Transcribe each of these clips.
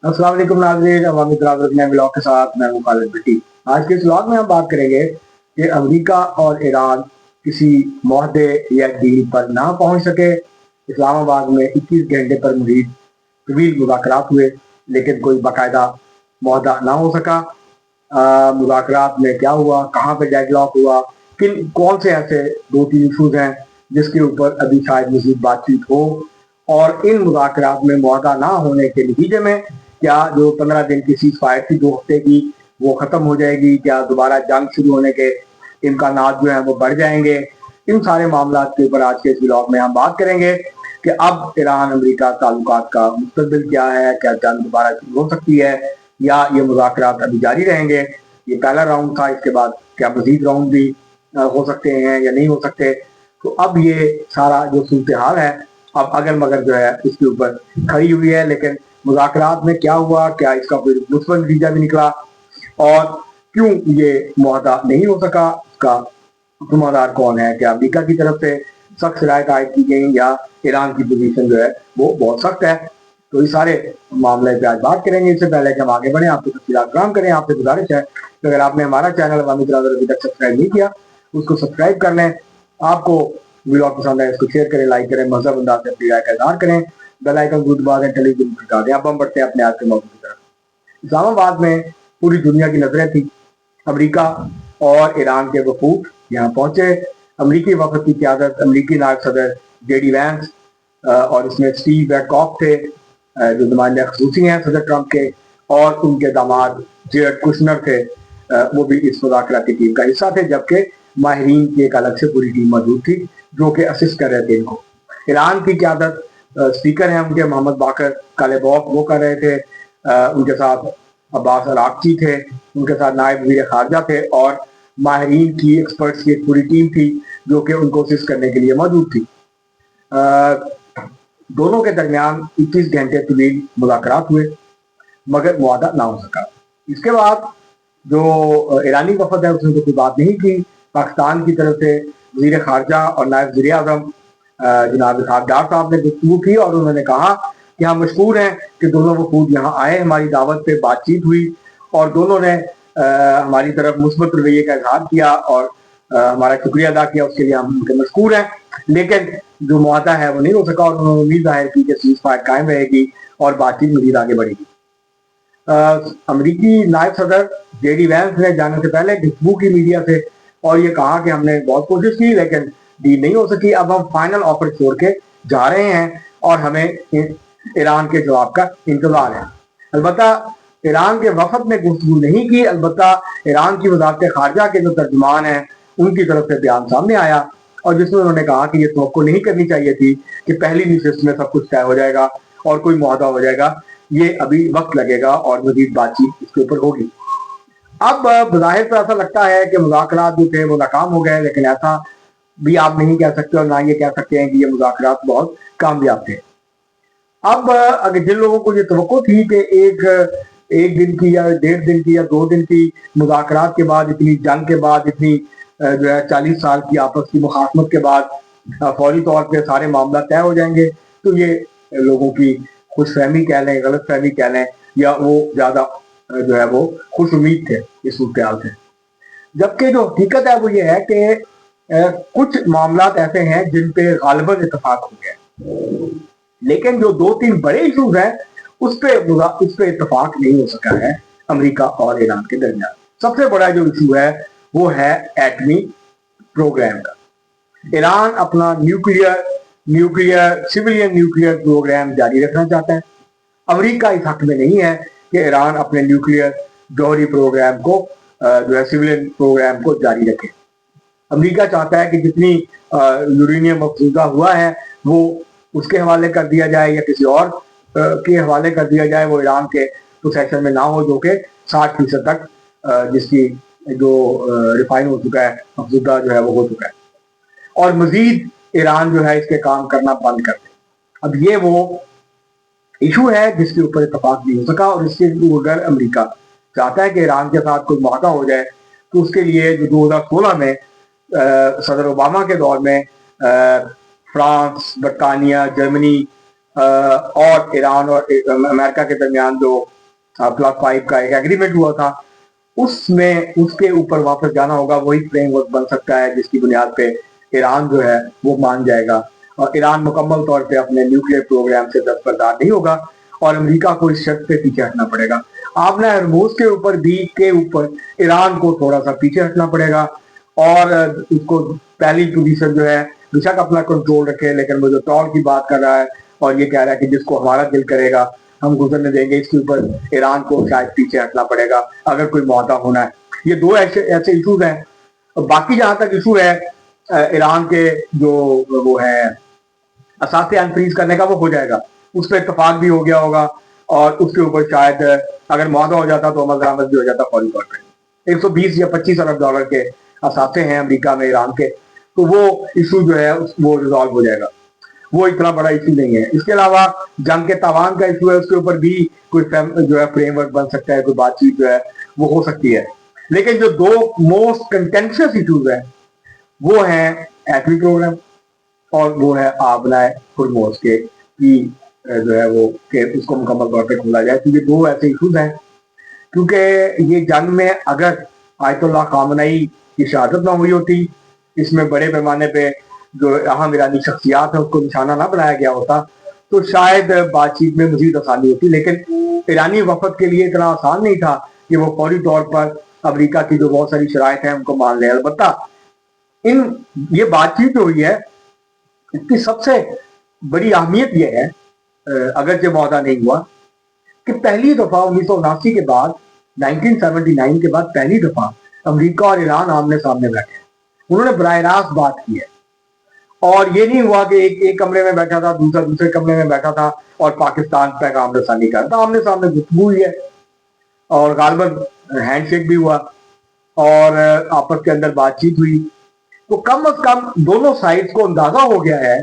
अस्सलाम वालेकुम नाज़रीन, अवामी नए व्लॉग के साथ मैं हूं खालिद भट्टी। आज के इस व्लॉग में हम बात करेंगे कि अमेरिका और ईरान किसी मुआहदे या डील पर ना पहुंच सके। इस्लामाबाद में 21 घंटे पर मुरीद तवील मुज़ाकरात हुए, लेकिन कोई बाकायदा मुआहदा ना हो सका। मुज़ाकरात में क्या हुआ, कहाँ पे डेडलॉक हुआ, कौन से ऐसे 2-3 इशूज़ हैं जिसके ऊपर अभी शायद मज़ीद बातचीत हो, और इन मुज़ाकरात में मुआहदा ना होने के नतीजे में क्या जो 15 दिन की सीज़ फायर थी 2 हफ्ते की, वो ख़त्म हो जाएगी? क्या दोबारा जंग शुरू होने के इम्कानात जो हैं वो बढ़ जाएंगे? इन सारे मामलों के ऊपर आज के इस व्लॉग में हम बात करेंगे कि अब ईरान अमेरिका ताल्लुकात का मुस्तकबिल क्या है, क्या जंग दोबारा शुरू हो सकती है या ये मुज़ाकरात अभी जारी रहेंगे। ये पहला राउंड था, इसके बाद क्या मज़ीद राउंड भी हो सकते हैं या नहीं हो सकते। तो अब ये सारा जो सूरत हाल है अब अगर मगर जो है इसके ऊपर खड़ी हुई है। लेकिन मुज़ाकरात में क्या हुआ, क्या इसका कोई मुस्बत नतीजा भी निकला, और क्यों ये मुआहदा नहीं हो सका, इसका जिम्मेदार कौन है? क्या अमेरिका की तरफ से सख्त शराइत आयद की गई या ईरान की पोजीशन जो है वो बहुत सख्त है? तो इस सारे मामले पे आज बात करेंगे। इससे पहले कि हम आगे बढ़े, आपको तफसीलात फराहम करें, आपसे गुजारिश है कि अगर आपने हमारा चैनल अवामी बिरादर अभी तक सब्सक्राइब नहीं किया, उसको सब्सक्राइब कर लें। आपको वीडियो पसंद है इसको शेयर करें, लाइक करें, मजहब अंदाज से अपनी राय का इजहार करें, बेल आइकन को दबा दें, टेलीविजन दिखा दें। अब हम बढ़ते हैं अपने आज के मौजूद की तरफ। इस्लामाबाद में पूरी दुनिया की नजरें थी। अमेरिका और ईरान के वफूद यहाँ पहुंचे। अमेरिकी वफद की क़यादत अमेरिकी नायब सदर जेडी वैंस और इसमें स्टीव वैटकॉफ थे, जो नुमाइंदे ख़ुसूसी हैं सदर ट्रंप के, और उनके दामाद जेरेड कुशनर थे, वो भी इस मुज़ाकराती टीम का हिस्सा थे, जबकि माहिरीन की एक अलग से पूरी टीम मौजूद थी जो कि असिस्ट कर रहे थे इनको। ईरान की क़यादत स्पीकर हैं उनके मोहम्मद बाकर कालेबॉफ, वो कर रहे थे। उनके साथ अब्बास अरागची थे, उनके साथ नायब वज़ीर ख़ारजा थे, और माहिरीन की एक्सपर्ट्स की एक पूरी टीम थी जो कि उनको असिस्ट करने के लिए मौजूद थी। दोनों के दरमियान 21 घंटे तवील मुज़ाकरात हुए, मगर मुआहदा ना हो सका। इसके बाद जो ईरानी वफद है उसने तो कोई बात नहीं की। पाकिस्तान की तरफ से वज़ीर ख़ारजा और नायब वज़ीर आज़म जनाब इसहाक डार साहब ने गुफ्तगू की और उन्होंने कहा कि हम मशकूर हैं कि दोनों वफूद यहाँ आए, हमारी दावत पे बातचीत हुई और दोनों ने हमारी तरफ मुस्बत रवैये का इजहार किया और हमारा शुक्रिया अदा किया, उसके लिए हम उनके मशकूर हैं। लेकिन जो मुआहदा है वो नहीं हो सका और उन्होंने उम्मीद जाहिर की कि सीज़ फायर कायम रहेगी और बातचीत मज़ीद आगे बढ़ेगी। अमरीकी नायब सदर जेडी वैंस ने जाने से पहले गुफ्तगू की मीडिया से और ये कहा कि हमने बहुत कोशिश की लेकिन डील नहीं हो सकी। अब हम फाइनल ऑफर छोड़ के जा रहे हैं और हमें ईरान के जवाब का इंतजार है। अलबत्ता ईरान के वफद ने गुफ्तगू नहीं की। अलबत्ता ईरान की वज़ारत ख़ारजा के जो तर्जुमान हैं उनकी तरफ से बयान सामने आया और जिसमें उन्होंने कहा कि ये तवक्को नहीं करनी चाहिए थी कि पहली नशिस्त में सब कुछ तय हो जाएगा और कोई मुआहदा हो जाएगा। ये अभी वक्त लगेगा और मज़ीद बातचीत इसके ऊपर होगी। अब बज़ाहिर तो ऐसा लगता है कि मुज़ाकरात जो थे वो नाकाम हो गए, लेकिन ऐसा भी आप नहीं कह सकते और ना ये कह सकते हैं कि ये मुज़ाकरात बहुत कामयाब थे। अब अगर जिन लोगों को ये तवक्को थी कि एक दिन की या 1.5 दिन की या 2 दिन की मुज़ाकरात के बाद, इतनी जंग के बाद, इतनी जो है 40 साल की आपस की मुखासमत के बाद फौरी तौर पे सारे मामला तय हो जाएंगे, तो ये लोगों की खुशफहमी कह लें, गलत फहमी कह लें, या वो ज़्यादा जो है वो खुश उम्मीद थे इस सूरत से। जबकि जो हकीकत है वो ये है कि कुछ मामला ऐसे हैं जिन पे गालिबन इत्तफाक हो गया, लेकिन जो 2-3 बड़े इशूज हैं उस पे इत्तफाक नहीं हो सका है अमेरिका और ईरान के दरमियान। सबसे बड़ा जो इशू है वो है एटमी प्रोग्राम का। ईरान अपना सिविलियन न्यूक्लियर प्रोग्राम जारी रखना चाहता है। अमेरिका इस हक में नहीं है कि ईरान अपने न्यूक्लियर जौहरी प्रोग्राम को जो है सिविलियन प्रोग्राम को जारी रखे। अमेरिका चाहता है कि जितनी यूरेनियम मफसूदा हुआ है वो उसके हवाले कर दिया जाए या किसी और के हवाले कर दिया जाए, वो ईरान के पोसेशन में ना हो, जो कि 60% तक जिसकी जो रिफाइन हो चुका है मफसूदा जो है वो हो चुका है, और मजीद ईरान जो है इसके काम करना बंद कर दे। अब ये वो इशू है जिसके ऊपर इत्तफाक नहीं हो सका और इसके अगर अमेरिका चाहता है कि ईरान के साथ कोई मुआहदा हो जाए तो उसके लिए जो 2016 में सदर ओबामा के दौर में फ्रांस, बरतानिया, जर्मनी और ईरान और अमेरिका के दरमियान जो क्लास 5 का एक एग्रीमेंट हुआ था, उसमें उसके ऊपर वापस जाना होगा। वही फ्रेमवर्क बन सकता है जिसकी बुनियाद पे ईरान जो है वो मान जाएगा और ईरान मुकम्मल तौर पे अपने न्यूक्लियर प्रोग्राम से दस्तबरदार नहीं होगा और अमेरिका को इस शर्त पे पीछे हटना पड़ेगा। आपने हरमूज के ऊपर ईरान को थोड़ा सा पीछे हटना पड़ेगा और उसको पहली पोजीशन जो है बेशक अपना कंट्रोल रखे, लेकिन वो जो टॉल की बात कर रहा है और ये कह रहा है कि जिसको हमारा दिल करेगा हम गुजरने देंगे, इसके ऊपर ईरान को शायद पीछे हटना पड़ेगा अगर कोई मुआहदा होना है। ये दो ऐसे इशूज हैं। बाकी जहां तक इशू है ईरान के जो वो है असासे अनफ्रीज करने का, वो हो जाएगा, उस पर इतफाक भी हो गया होगा और उसके ऊपर शायद अगर मुआहदा हो जाता तो अमल दरामद भी हो जाता फौरी तौर पर। 120 या 25 अरब डॉलर के असासे हैं अमेरिका में ईरान के, तो वो इशू जो है वो रिजॉल्व हो जाएगा, वो इतना बड़ा इशू नहीं है। इसके अलावा जंग के तावान का इशू है, उसके ऊपर भी कोई जो है फ्रेमवर्क बन सकता है, कोई बातचीत जो है वो हो सकती है। लेकिन जो दो मोस्ट कंटेंशियस इशूज हैं वो हैं एटमी प्रोग्राम और वो है आबनाए हुर्मुज के की जो है वो कि उसको मुकम्मल तौर पर खोला जाए। तो ये दो ऐसे इशूज हैं क्योंकि ये जंग में अगर आयतुल्लाह खामनई की शहादत ना हुई होती, इसमें बड़े पैमाने पे जो अहम ईरानी शख्सियात है उसको निशाना ना बनाया गया होता, तो शायद बातचीत में मजीद आसानी होती। लेकिन ईरानी वफद के लिए इतना आसान नहीं था कि वो फौरी तौर पर अमेरिका की जो बहुत सारी शराइत हैं उनको मान ले। अलबत्ता ये बातचीत जो हुई है इसकी सबसे बड़ी अहमियत यह है, अगरचे मुआहदा नहीं हुआ, कि पहली दफा 1979 के बाद 1979 के बाद पहली दफा अमेरिका और ईरान आमने सामने बैठे। उन्होंने बराह रास्त बात की है और ये नहीं हुआ कि एक कमरे में बैठा था, दूसरा दूसरे कमरे में बैठा था और पाकिस्तान पैगाम रसानी करता। आमने सामने गुफ्तगू हुई है और गालबन हैंडशेक भी हुआ और आपस के अंदर बातचीत हुई। तो कम अज कम दोनों साइड्स को अंदाजा हो गया है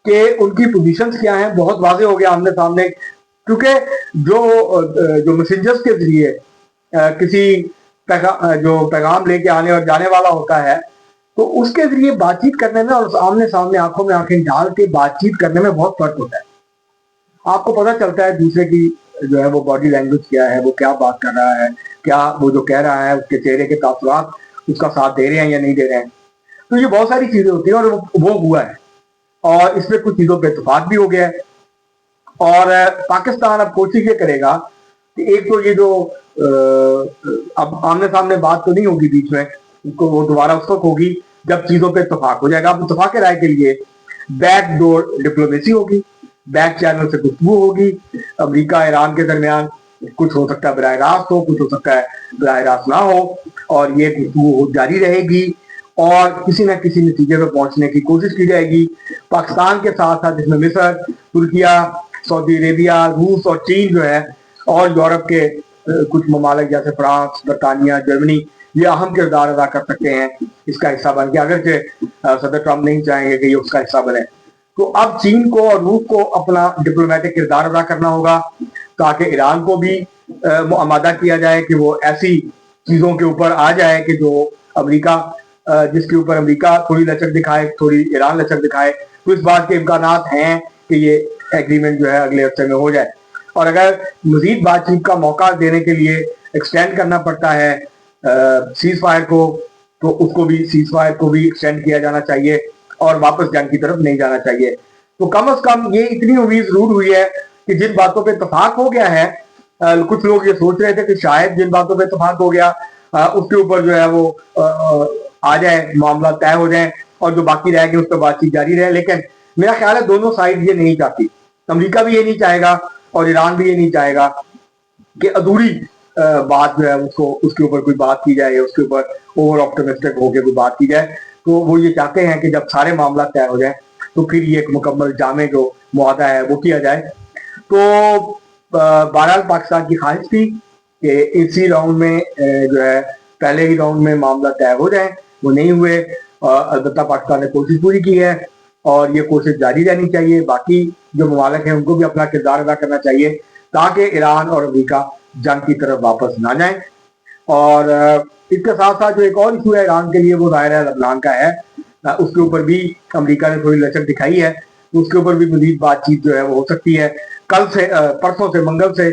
कि उनकी पोजीशंस क्या हैं, बहुत वाजे हो गया आमने सामने। क्योंकि जो मैसेंजर्स के जरिए किसी जो पैगाम लेके आने और जाने वाला होता है, तो उसके जरिए बातचीत करने में और आमने सामने आंखों में आंखें डाल के बातचीत करने में बहुत फर्क होता है। आपको पता चलता है दूसरे की जो है वो बॉडी लैंग्वेज क्या है, वो क्या बात कर रहा है, क्या वो जो कह रहा है उसके चेहरे के तासुरात उसका साथ दे रहे हैं या नहीं दे रहे हैं। तो ये बहुत सारी चीजें होती हैं और वो हुआ है और इसमें कुछ चीजों पे इत्तेफाक भी हो गया है। और पाकिस्तान अब कोशिश ये करेगा कि एक तो ये जो अब आमने सामने बात तो नहीं होगी बीच में, उसको वो दोबारा उस वक्त होगी जब चीजों पे इत्तेफाक हो जाएगा। अब इत्तेफाक राय के लिए बैक डोर डिप्लोमेसी होगी, बैक चैनल से गुफ्तगू होगी अमेरिका ईरान के दरमियान। कुछ हो सकता है बराह रास्त हो, कुछ हो सकता है बराह रास्त ना हो, और ये गुफ्तगू जारी रहेगी और किसी न किसी नतीजे पर पहुंचने की कोशिश की जाएगी। पाकिस्तान के साथ साथ जिसमें मिस्र, तुर्किया, सऊदी अरेबिया, रूस और चीन जो है और यूरोप के कुछ ममालिक जैसे फ्रांस, बरतानिया, जर्मनी, ये अहम किरदार अदा कर सकते हैं इसका हिस्सा बन के, अगरचे सदर ट्रम्प नहीं चाहेंगे कि ये उसका हिस्सा बने। तो अब चीन को और रूस को अपना डिप्लोमेटिक किरदार अदा करना होगा ताकि ईरान को भी आमादा किया जाए कि वो ऐसी चीजों के ऊपर आ जाए कि जो अमेरिका जिसके ऊपर अमेरिका थोड़ी लचक दिखाए, थोड़ी ईरान लचक दिखाए। तो इस बात के इम्कानात हैं कि ये एग्रीमेंट जो है अगले हफ्ते में हो जाए। और अगर मजीद बातचीत का मौका देने के लिए एक्सटेंड करना पड़ता है सीज फायर को, तो उसको भी सीज फायर को भी एक्सटेंड किया जाना चाहिए और वापस जंग की तरफ नहीं जाना चाहिए। तो कम अज कम ये इतनी उम्मीद जरूर हुई है कि जिन बातों पे इत्तेफाक हो गया है, कुछ लोग ये सोच रहे थे कि शायद जिन बातों पे इत्तेफाक हो गया उसके ऊपर जो है वो आ जाए, मामला तय हो जाए और जो बाकी रह गए उस पर बातचीत जारी रहे। लेकिन मेरा ख्याल है दोनों साइड ये नहीं चाहती, अमेरिका भी ये नहीं चाहेगा और ईरान भी ये नहीं चाहेगा कि अधूरी बात जो है उसको उसके ऊपर कोई बात की जाए, उसके ऊपर ओवर ऑप्टिमिस्टिक होकर कोई बात की जाए। तो वो ये चाहते हैं कि जब सारे मामला तय हो जाए तो फिर ये एक मुकम्मल जामे जो मुआहदा है वो किया जाए। तो बहरहाल पाकिस्तान की ख्वाहिश थी कि इसी राउंड में जो है पहले ही राउंड में मामला तय हो जाए, वो नहीं हुए। अलबत्ता पाकिस्तान ने कोशिश पूरी की है और ये कोशिश जारी रहनी चाहिए। बाकी जो ममालिक हैं उनको भी अपना किरदार अदा करना चाहिए ताकि ईरान और अमेरिका जंग की तरफ वापस ना जाए। और इसके साथ साथ जो एक और इशू है ईरान के लिए वो ज़ाहिर है लबनान का है, उसके ऊपर भी अमेरिका ने थोड़ी लचक दिखाई है, उसके ऊपर भी मजीद बातचीत जो है वो हो सकती है। कल से परसों से मंगल से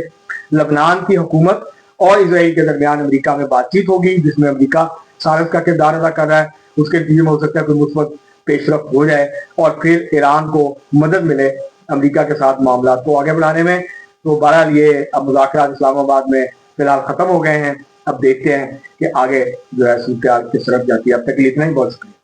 लबनान की हुकूमत और इसराइल के दरमियान अमेरिका में बातचीत होगी, जिसमें अमेरिका सारस का किरदार अदा कर रहा है। उसके नतीजे में हो सकता है कोई मुस्बत पेशरफ हो जाए और फिर ईरान को मदद मिले अमेरिका के साथ मामला को आगे बढ़ाने में। तो बहरहाल ये अब मुज़ाकरात इस्लामाबाद में फिलहाल ख़त्म हो गए हैं। अब देखते हैं कि आगे जो है सूरत किस तरफ जाती है। अब तक के लिए इतना ही, बहुत शुक्रिया।